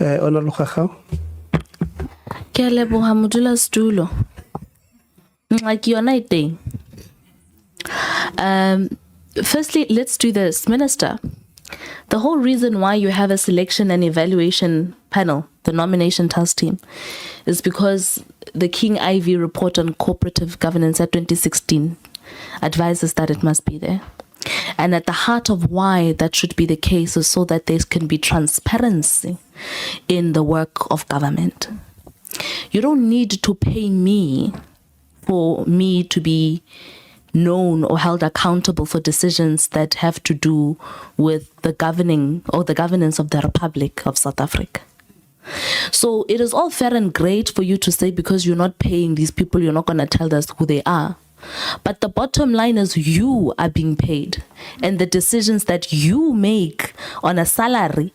Honorable Khakhau. Ke a leboga modulasetulo. Like you're not thing. Firstly, let's do this. Minister, the whole reason why you have a selection and evaluation panel, the nomination task team, is because the King Ivy report on cooperative governance at 2016 advises that it must be there. And at the heart of why that should be the case is so that there can be transparency in the work of government. You don't need to pay me for me to be known or held accountable for decisions that have to do with the governing or the governance of the Republic of South Africa. So it is all fair and great for you to say because you're not paying these people, you're not going to tell us who they are. But the bottom line is you are being paid, and the decisions that you make on a salary,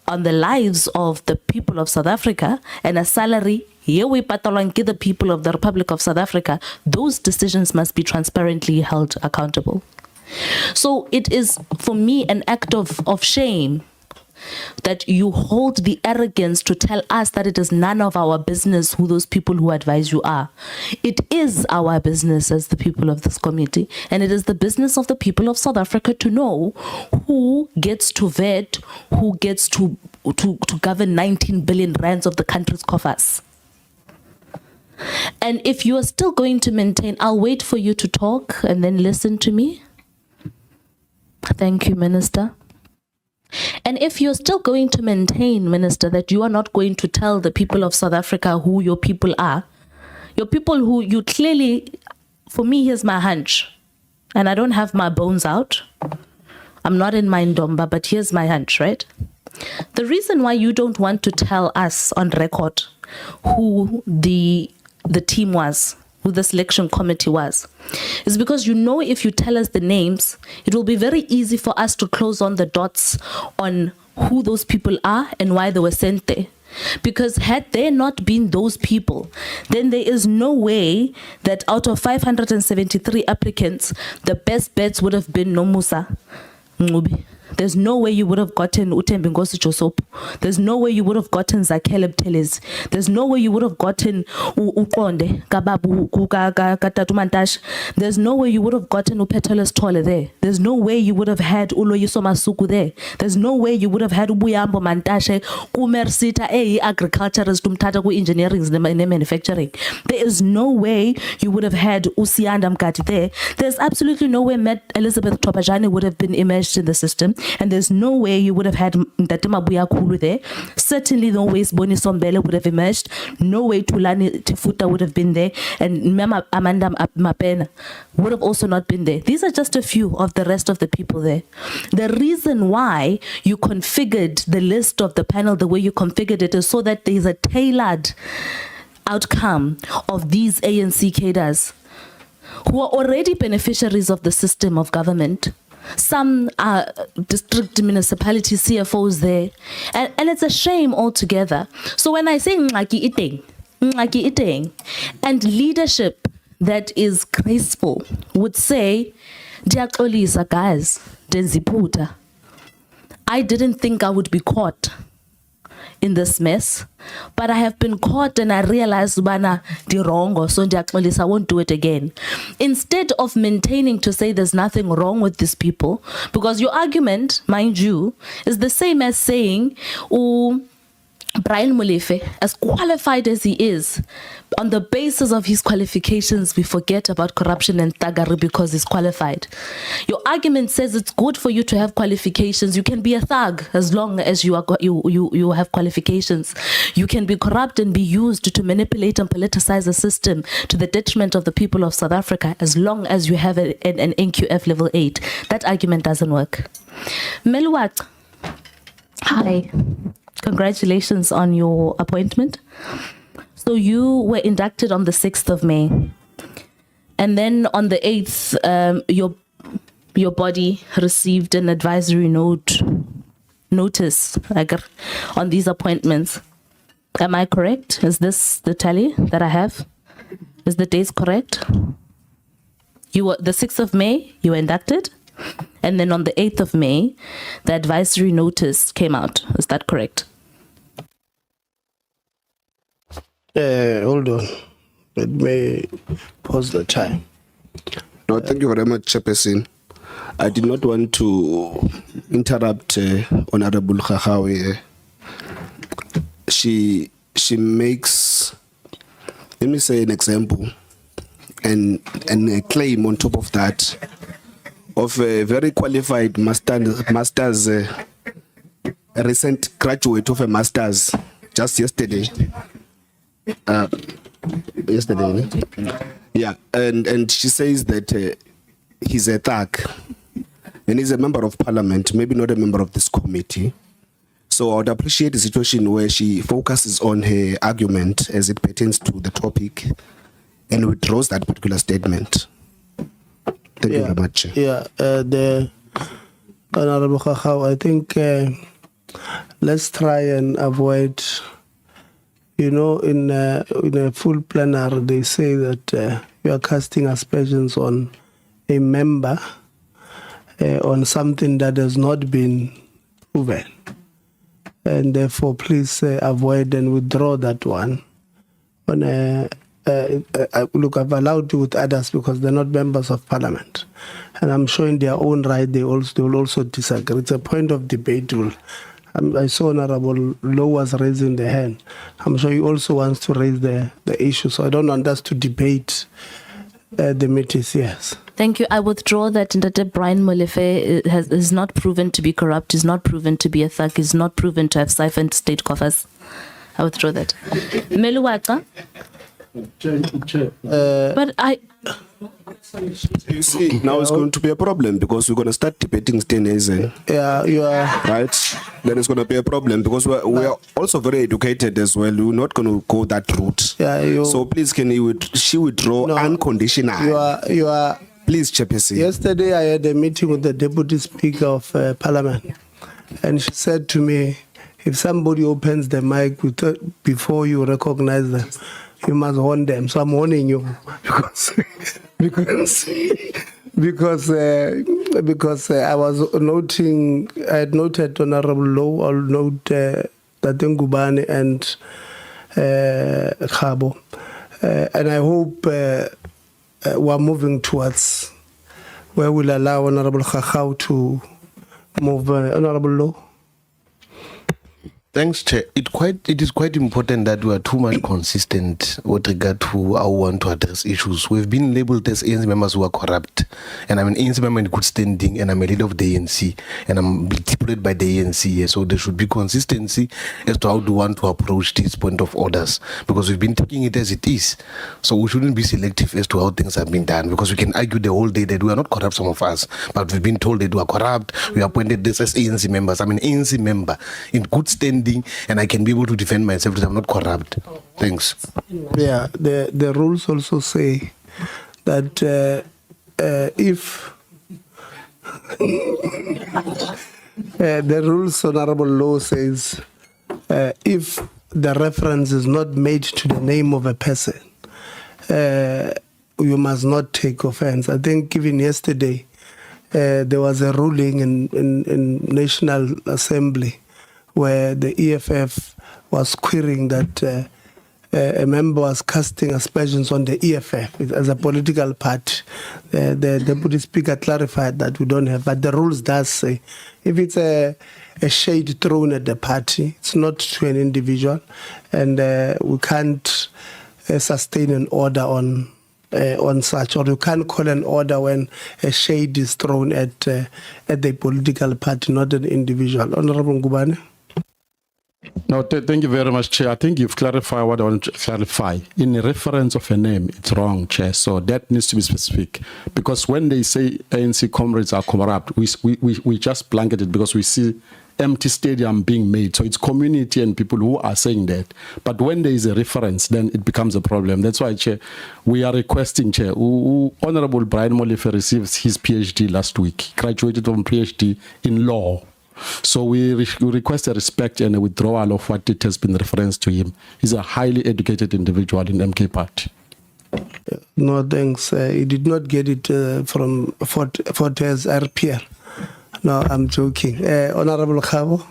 on the lives of the people of South Africa, and a salary here we patalanki the people of the Republic of South Africa, those decisions must be transparently held accountable. So it is for me an act of shame that you hold the arrogance to tell us that it is none of our business who those people who advise you are. It is our business as the people of this committee, and it is the business of the people of South Africa to know who gets to vet, who gets to govern 19 billion rands of the country's coffers. And if you are still going to maintain, I'll wait for you to talk and then listen to me. Thank you, Minister. And if you're still going to maintain, Minister, that you are not going to tell the people of South Africa who your people are, your people who you clearly, for me, here's my hunch, and I don't have my bones out. I'm not in my ndomba, but here's my hunch, right? The reason why you don't want to tell us on record who the team was, who the selection committee was, is because you know if you tell us the names, it will be very easy for us to close on the dots on who those people are and why they were sent there. Because had there not been those people, then there is no way that out of 573 applicants, the best bets would have been Nomusa Ngubi. There's no way you would have gotten Utembi Ngosi Josopo. There's no way you would have gotten Zakeleb Teles. There's no way you would have gotten Ukonde, Kababu, Katatumantash. There's no way you would have gotten Upetoles Tole there. There's no way you would have had Uloyiso Masuku there. There's no way you would have had Ubuyambo Mantashe, Kumersita, agriculturist, Tumtata, engineering, manufacturing. There is no way you would have had Usianda Mkati there. There's absolutely no way Elizabeth Topajani would have been immersed in the system. And there's no way you would have had Ntatema Buyakulu there. Certainly no way Boni Sombele would have emerged. No way Tulani Tifuta would have been there. And Mama Amanda Mapena would have also not been there. These are just a few of the rest of the people there. The reason why you configured the list of the panel the way you configured it is so that there is a tailored outcome of these ANC cadres who are already beneficiaries of the system of government. Some are district municipality CFOs there, and it's a shame altogether. So when I say ngaki iteng, and leadership that is graceful would say, Diakolisa guys, denziputa. I didn't think I would be caught in this mess, but I have been caught and I realized bana di wrong or so I won't do it again. Instead of maintaining to say there's nothing wrong with these people, because your argument, mind you, is the same as saying Brian Molefe, as qualified as he is, on the basis of his qualifications, we forget about corruption and thuggery because he's qualified. Your argument says it's good for you to have qualifications. You can be a thug as long as you have qualifications. You can be corrupt and be used to manipulate and politicize the system to the detriment of the people of South Africa as long as you have an NQF level 8. That argument doesn't work. Meluat, hi. Congratulations on your appointment. So you were inducted on the 6th of May. And then on the 8th, your body received an advisory notice on these appointments. Am I correct? Is this the tally that I have? Is the dates correct? You were the 6th of May, you were inducted. And then on the 8th of May, the advisory notice came out. Is that correct? Hold on. Let me pause the time. No, thank you very much, Chairperson. I did not want to interrupt Honorable Khakhau. She makes, let me say an example, and a claim on top of that of a very qualified master's a recent graduate of a master's just yesterday. Yesterday, yeah, and she says that he's a thug and he's a member of parliament, maybe not a member of this committee. So I would appreciate the situation where she focuses on her argument as it pertains to the topic and withdraws that particular statement. Thank you very much. Yeah, the Honorable Khakhau, I think let's try and avoid, in a full plenary, they say that you are casting aspersions on a member on something that has not been proven. And therefore, please avoid and withdraw that one. Look, I've allowed you with others because they're not members of parliament. And I'm sure in their own right, they will also disagree. It's a point of debate. I saw Honorable Lowe was raising the hand. I'm sure he also wants to raise the issue. So I don't want us to debate the meetings, yes. Thank you. I withdraw that Ndate Brian Molefe is not proven to be corrupt, is not proven to be a thug, is not proven to have siphoned state coffers. I withdraw that. Meluwaka? But you see, now it's going to be a problem because we're going to start debating Stenese. Yeah, you are right. Then it's going to be a problem because we are also very educated as well. We're not going to go that route. Yeah, so please, she withdraw unconditional? You are. Please, Chairperson. Yesterday, I had a meeting with the Deputy Speaker of Parliament, and she said to me, if somebody opens the mic before you recognize them, you must warn them. So I'm warning you because I was noting, I had noted Honorable Lowe, I'll note Ngubane and Karabo, and I hope we're moving towards where we'll allow Honorable Khakhau to move. Honorable Lowe. Thanks, Chair. It is quite important that we are too much consistent with regard to how we want to address issues. We've been labeled as ANC members who are corrupt, and I'm an ANC member in good standing, and I'm a leader of the ANC, and I'm deployed by the ANC. So there should be consistency as to how we want to approach this point of orders, because we've been taking it as it is. So we shouldn't be selective as to how things have been done, because we can argue the whole day that we are not corrupt, some of us, but we've been told that we are corrupt. We appointed this as ANC members. I'm an ANC member in good standing, and I can be able to defend myself that I'm not corrupt. Thanks. Yeah, the rules also say that if the rules, Honorable Law says, if the reference is not made to the name of a person, you must not take offense. I think even yesterday, there was a ruling in National Assembly where the EFF was querying that a member was casting aspersions on the EFF as a political party. The Deputy Speaker clarified that we don't have, but the rules does say if it's a shade thrown at the party, it's not to an individual, and we can't sustain an order on such, or you can't call an order when a shade is thrown at the political party, not an individual. Honorable Ngubane. No, thank you very much, Chair. I think you've clarified what I want to clarify. In a reference of a name, it's wrong, Chair. So that needs to be specific. Because when they say ANC comrades are corrupt, we just blanket it because we see empty stadium being made. So it's community and people who are saying that. But when there is a reference, then it becomes a problem. That's why, Chair, we are requesting, Chair, Honorable Brian Molefe received his PhD last week. He graduated from PhD in law. So we request a respect and a withdrawal of what it has been referenced to him. He's a highly educated individual in MK Party. No, thanks. He did not get it from Fortes RPR. No, I'm joking. Honorable Karabo.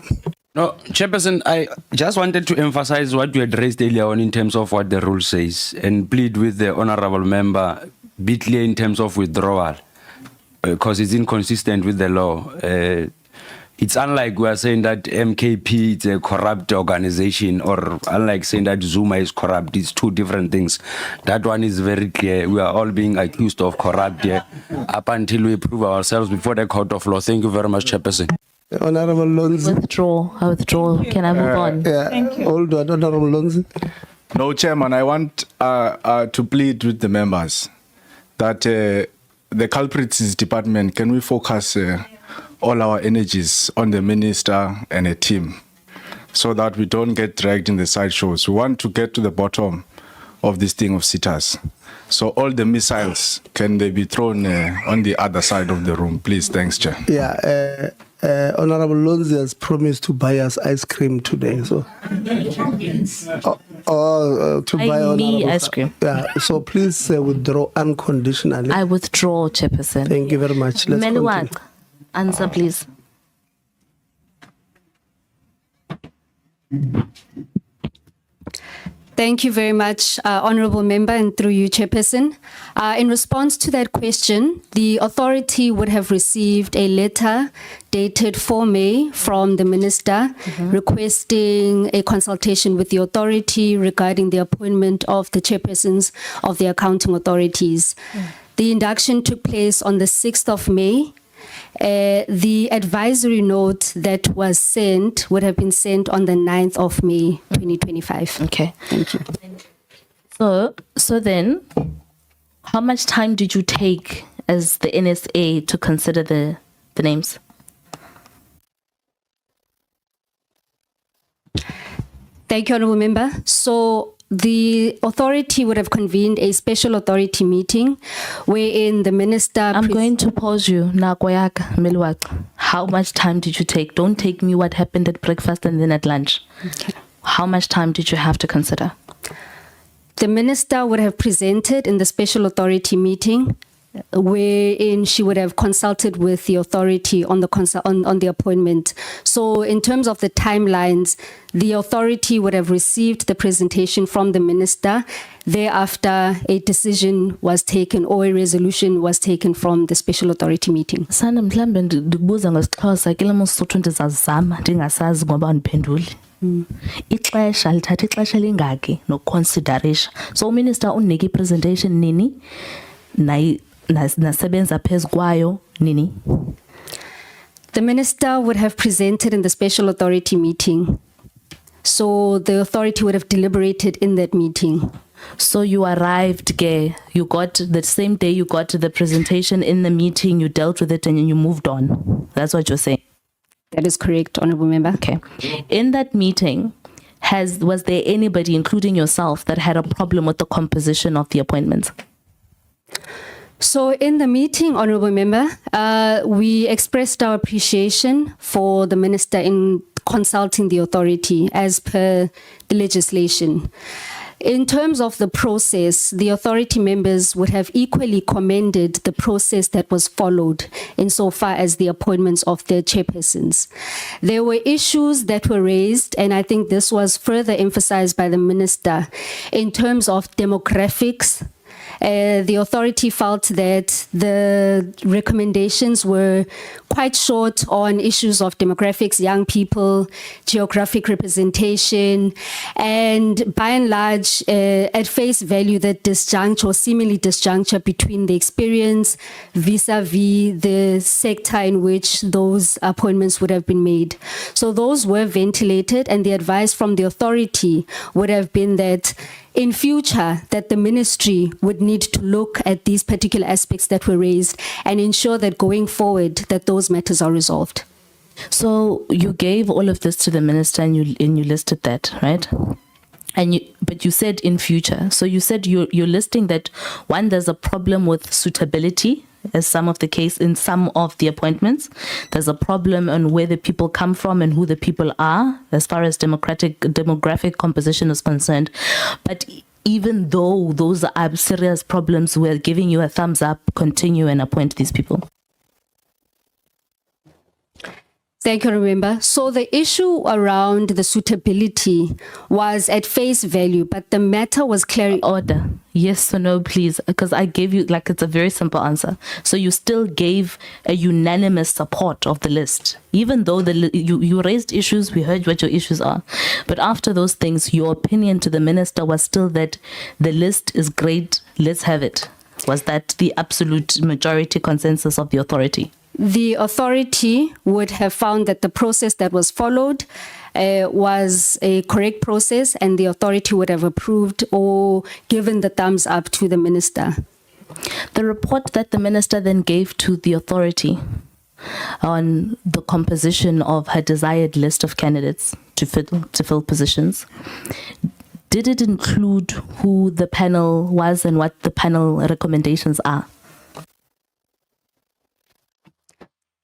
No, Chairperson, I just wanted to emphasize what you had raised earlier on in terms of what the rule says and plead with the honorable member, be clear in terms of withdrawal, because it's inconsistent with the law. It's unlike we are saying that MKP is a corrupt organization, or unlike saying that Zuma is corrupt. It's two different things. That one is very clear. We are all being accused of corrupt here up until we prove ourselves before the court of law. Thank you very much, Chairperson. Honorable Lonzi. I withdraw. Can I move on? Yeah. Thank you. Hold on, Honorable Lonzi. No, Chairman, I want to plead with the members that the culprits department, can we focus all our energies on the minister and a team so that we don't get dragged in the sideshows. We want to get to the bottom of this thing of sitters. So all the missiles, can they be thrown on the other side of the room? Please, thanks, Chair. Yeah, Honorable Lonzi has promised to buy us ice cream today. So, to buy me ice cream. Yeah, so please withdraw unconditionally. I withdraw, Chairperson. Thank you very much. Let's continue. Answer, please. Thank you very much, Honourable Member, and through you, Chairperson. In response to that question, the authority would have received a letter dated 4 May from the Minister requesting a consultation with the authority regarding the appointment of the chairpersons of the accounting authorities. The induction took place on the 6th of May. The advisory note that was sent would have been sent on the 9th of May, 2025. Okay. Thank you. So then, how much time did you take as the NSA to consider the names? Thank you, Honourable Member. So the authority would have convened a special authority meeting wherein the minister... I'm going to pause you. How much time did you take? Don't take me what happened at breakfast and then at lunch. Okay. How much time did you have to consider? The minister would have presented in the special authority meeting wherein she would have consulted with the authority on the appointment. So in terms of the timelines, the authority would have received the presentation from the minister. Thereafter, a decision was taken or a resolution was taken from the special authority meeting. Sana mhlambe ndikubuza ngesiXhosa kile mosuthu ndizazama ndingasazi ngoba andiphenduli. Ixesha lithatha ixesha lingaki nokuconsiderisha. So uminister unike presentation nini nasebenza phezu kwayo nini? The minister would have presented in the special authority meeting. So the authority would have deliberated in that meeting. So you arrived, you got the same day you got the presentation in the meeting, you dealt with it and you moved on. That's what you're saying? That is correct, Honourable Member. Okay. In that meeting, was there anybody, including yourself, that had a problem with the composition of the appointments? So in the meeting, Honourable Member, we expressed our appreciation for the minister in consulting the authority as per the legislation. In terms of the process, the authority members would have equally commended the process that was followed insofar as the appointments of their chairpersons. There were issues that were raised, and I think this was further emphasized by the minister in terms of demographics. The authority felt that the recommendations were quite short on issues of demographics, young people, geographic representation, and by and large, at face value, that disjuncture or seemingly disjuncture between the experience vis-a-vis the sector in which those appointments would have been made. So those were ventilated, and the advice from the authority would have been that in future, that the ministry would need to look at these particular aspects that were raised and ensure that going forward that those matters are resolved. So you gave all of this to the minister and you listed that, right? But you said in future. So you said you're listing that, one, there's a problem with suitability as some of the case in some of the appointments. There's a problem on where the people come from and who the people are as far as demographic composition is concerned. But even though those are serious problems, we're giving you a thumbs up, continue and appoint these people. Thank you, remember. So the issue around the suitability was at face value, but the matter was clear. Order. Yes or no, please. Because I gave you, like, it's a very simple answer. So you still gave a unanimous support of the list. Even though you raised issues, we heard what your issues are. But after those things, your opinion to the minister was still that the list is great, let's have it. Was that the absolute majority consensus of the authority? The authority would have found that the process that was followed was a correct process, and the authority would have approved or given the thumbs up to the minister. The report that the minister then gave to the authority on the composition of her desired list of candidates to fill positions, did it include who the panel was and what the panel recommendations are?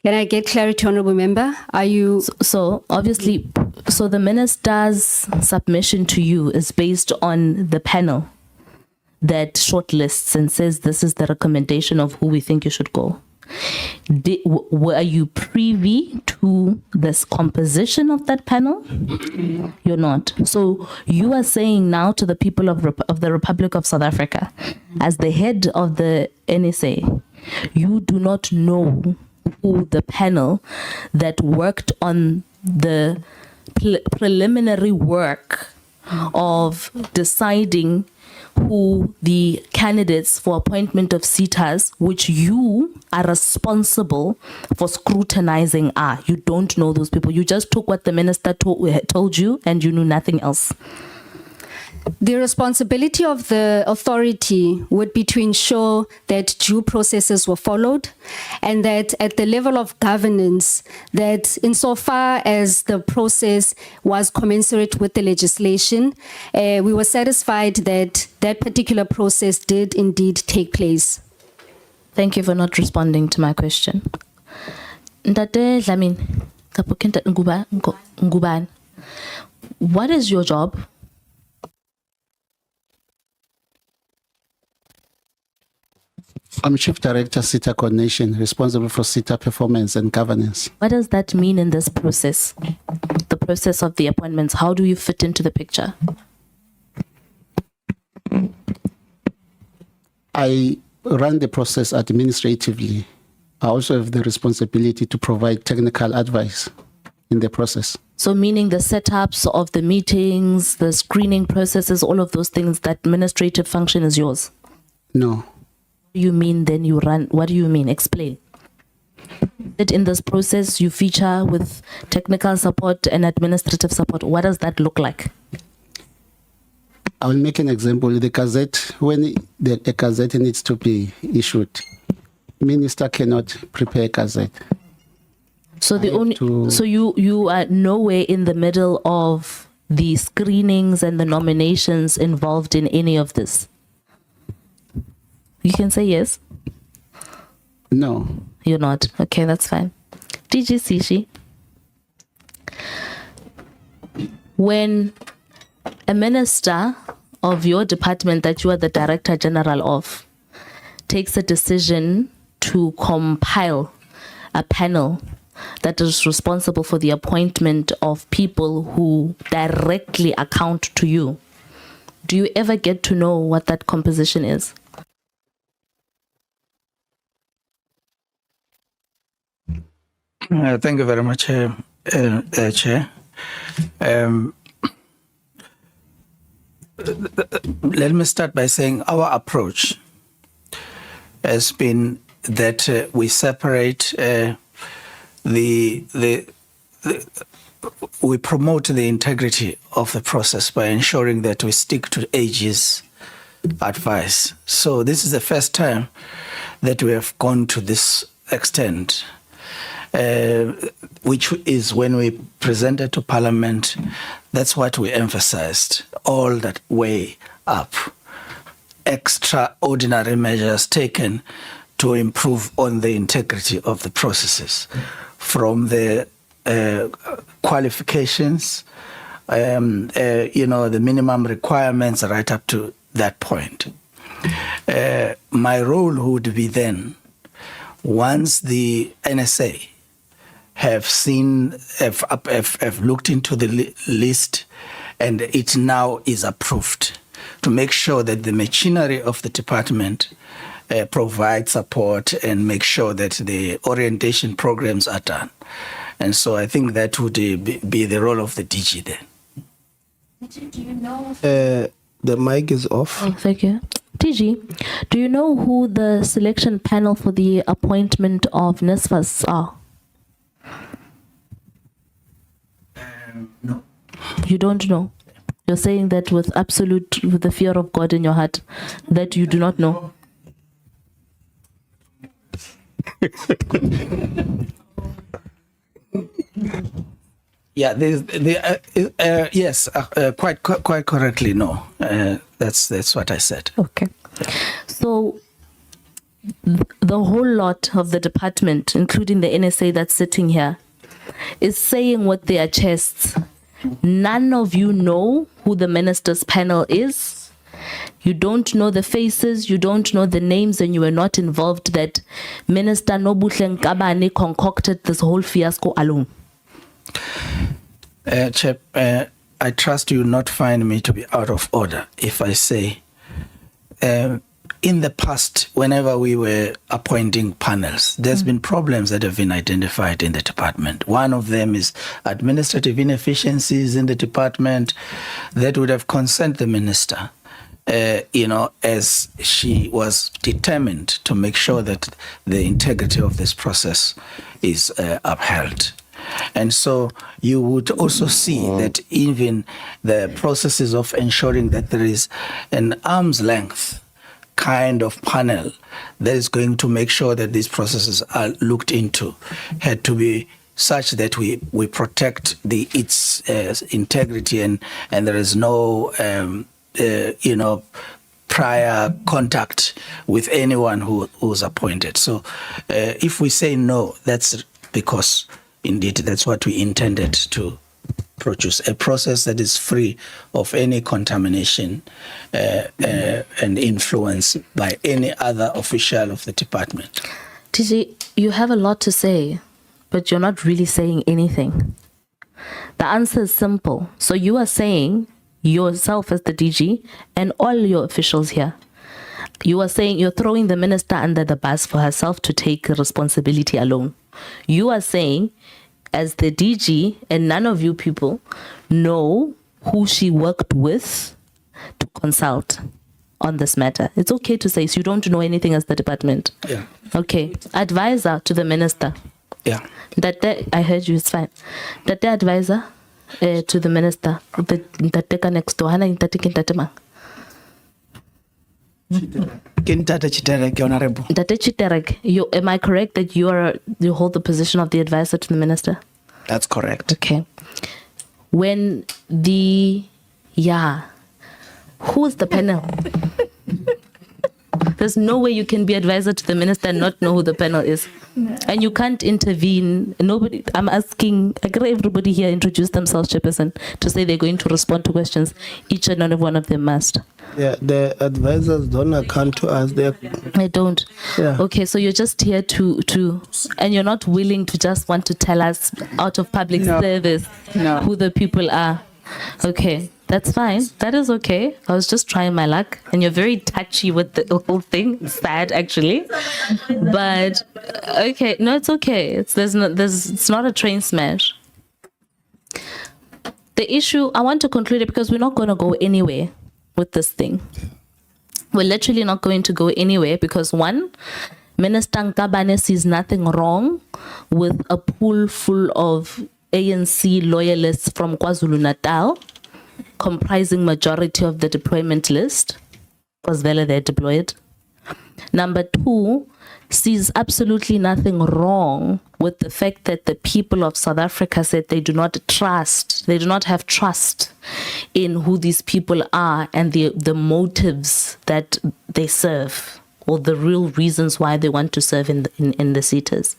Can I get clarity, Honourable Member? Are you... So obviously, so the minister's submission to you is based on the panel that shortlists and says this is the recommendation of who we think you should go. Were you privy to this composition of that panel? You're not. So you are saying now to the people of the Republic of South Africa, as the head of the NSA, you do not know who the panel that worked on the preliminary work of deciding who the candidates for appointment of SETAs, which you are responsible for scrutinizing, are. You don't know those people. You just took what the minister told you and you knew nothing else. The responsibility of the authority would be to ensure that due processes were followed, and that at the level of governance, that insofar as the process was commensurate with the legislation, we were satisfied that that particular process did indeed take place. Thank you for not responding to my question. Ntate Dlamini, Kapokenta Ngubane, what is your job? I'm Chief Director, SETA Coordination, responsible for SETA performance and governance. What does that mean in this process? The process of the appointments, how do you fit into the picture? I run the process administratively. I also have the responsibility to provide technical advice in the process. So meaning the setups of the meetings, the screening processes, all of those things, that administrative function is yours? No. You mean then you run? What do you mean? Explain. That in this process you feature with technical support and administrative support. What does that look like? I will make an example. The gazette, when the gazette needs to be issued, minister cannot prepare a gazette. So so you are nowhere in the middle of the screenings and the nominations involved in any of this. You can say yes. No. You're not. Okay, that's fine. DG Sishi, when a minister of your department that you are the Director General of takes a decision to compile a panel that is responsible for the appointment of people who directly account to you, do you ever get to know what that composition is? Thank you very much, Chair. Let me start by saying our approach has been that we separate we promote the integrity of the process by ensuring that we stick to AG's advice. So this is the first time that we have gone to this extent. Which is when we presented to Parliament, that's what we emphasized, all that way up. Extraordinary measures taken to improve on the integrity of the processes, from the qualifications, the minimum requirements right up to that point. My role would be then, once the NSA have looked into the list, and it now is approved to make sure that the machinery of the department provide support and make sure that the orientation programs are done. And so I think that would be the role of the DG then. Do you know? The mic is off. Oh, thank you. DG, do you know who the selection panel for the appointment of NSFAS are? No. You don't know? You're saying that with the fear of God in your heart, that you do not know? Yeah, yes, quite correctly, no. That's what I said. Okay. So the whole lot of the department, including the NSA that's sitting here, is saying with their chests, none of you know who the ministers panel is. You don't know the faces, you don't know the names, and you were not involved, that Minister Nobuhle Nkabane concocted this whole fiasco alone. Chap, I trust you will not find me to be out of order if I say, in the past, whenever we were appointing panels, there's been problems that have been identified in the department. One of them is administrative inefficiencies in the department that would have concerned the minister, as she was determined to make sure that the integrity of this process is upheld. And so you would also see that even the processes of ensuring that there is an arm's length kind of panel that is going to make sure that these processes are looked into had to be such that we protect its integrity and there is no prior contact with anyone who's appointed. So if we say no, that's because indeed that's what we intended to produce, a process that is free of any contamination and influence by any other official of the department. TJ, you have a lot to say, but you're not really saying anything. The answer is simple. So you are saying, yourself as the DG and all your officials here, you are saying you're throwing the minister under the bus for herself to take responsibility alone. You are saying, as the DG, and none of you people know who she worked with to consult on this matter. It's okay to say, so you don't know anything as the department. Yeah. Okay. Advisor to the minister. Yeah. I heard you, it's fine. That the advisor to the minister, that next door, am I correct that you hold the position of the advisor to the minister? That's correct. Okay. When who's the panel? There's no way you can be advisor to the minister and not know who the panel is. And you can't intervene. Nobody, I'm asking, I get everybody here introduce themselves, Chairperson, to say they're going to respond to questions. Each and every one of them must. Yeah, the advisors don't account to us. They don't. Yeah. Okay, so you're just here to and you're not willing to just want to tell us out of public service who the people are. Okay, that's fine. That is okay. I was just trying my luck, and you're very touchy with the whole thing. It's sad, actually, but okay. No, it's okay. It's not a train smash. The issue, I want to conclude it because we're not going to go anywhere with this thing. We're literally not going to go anywhere because one, Minister Nkabane sees nothing wrong with a pool full of ANC loyalists from KwaZulu-Natal, comprising majority of the deployment list, because Vele they're deployed. Number two, sees absolutely nothing wrong with the fact that the people of South Africa said they do not have trust in who these people are and the motives that they serve, or the real reasons why they want to serve in the seaters.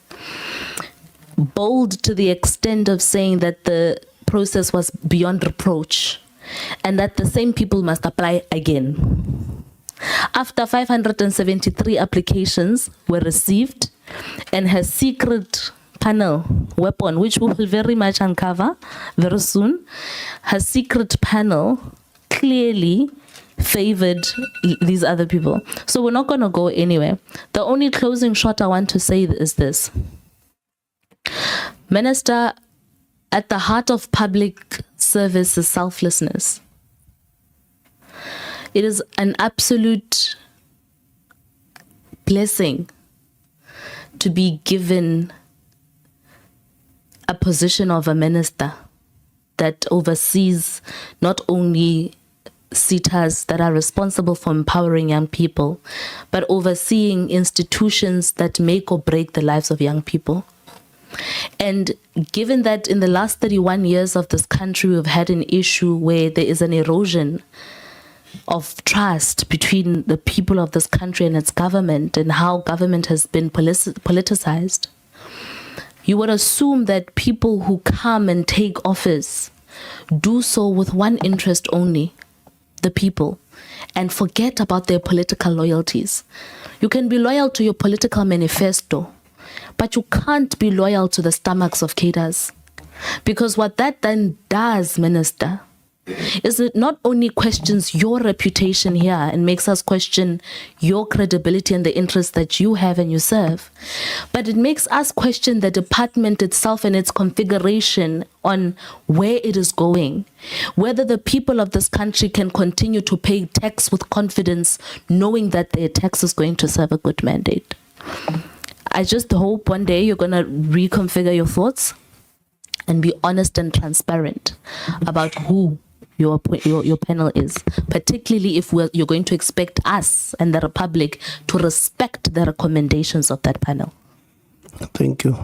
Bold to the extent of saying that the process was beyond reproach and that the same people must apply again. After 573 applications were received and her secret panel weapon, which we will very much uncover very soon, her secret panel clearly favored these other people. So we're not going to go anywhere. The only closing shot I want to say is this. Minister, at the heart of public service is selflessness. It is an absolute blessing to be given a position of a minister that oversees not only SETAs that are responsible for empowering young people, but overseeing institutions that make or break the lives of young people. And given that in the last 31 years of this country, we've had an issue where there is an erosion of trust between the people of this country and its government, and how government has been politicized, you would assume that people who come and take office do so with one interest only, the people, and forget about their political loyalties. You can be loyal to your political manifesto, but you can't be loyal to the stomachs of cadres. Because what that then does, Minister, is it not only questions your reputation here and makes us question your credibility and the interests that you have and you serve, but it makes us question the department itself and its configuration on where it is going, whether the people of this country can continue to pay tax with confidence, knowing that their tax is going to serve a good mandate. I just hope one day you're going to reconfigure your thoughts and be honest and transparent about who your panel is, particularly if you're going to expect us and the Republic to respect the recommendations of that panel. Thank you.